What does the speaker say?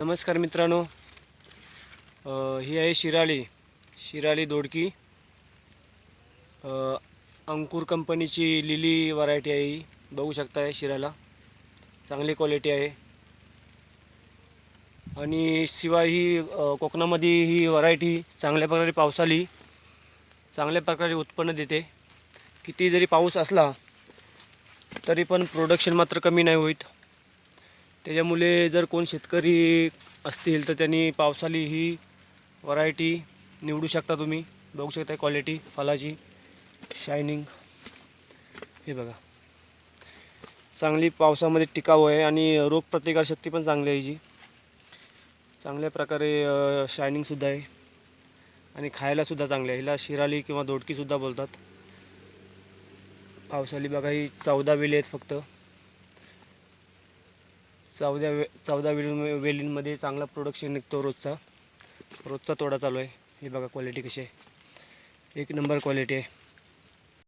नमस्कार मित्रांनो, ही आहे शिराली दोडकी. अंकुर कंपनीची लिली व्हरायटी आहे ही. बघू शकताय शिराला चांगली क्वालिटी आहे. आणि शिवाय ही कोकणामध्ये ही व्हरायटी चांगल्या प्रकारे पावसाली चांगल्या प्रकारे उत्पन्न देते. किती जरी पाऊस असला तरी पण प्रोडक्शन मात्र कमी नाही होत. त्याच्यामुळे जर कोण शेतकरी असतील तर त्यांनी पावसाली ही व्हरायटी निवडू शकता. तुम्ही बघू शकता क्वालिटी फळाची शायनिंग हे बघा, चांगली पावसामध्ये टिकाऊ आहे आणि रोगप्रतिकारशक्ती पण चांगली आहे. जी चांगल्या प्रकारे शायनिंगसुद्धा आहे आणि खायलासुद्धा चांगली आहे. हिला शिराली किंवा दोडकीसुद्धा बोलतात. पावसाली बघा, ही 14 वेली आहेत फक्त. 14 वेलींमध्ये चांगला प्रोडक्शन निघतो. रोजचा तोडा चालू आहे. हे बघा क्वालिटी कशी आहे, एक नंबर क्वालिटी आहे.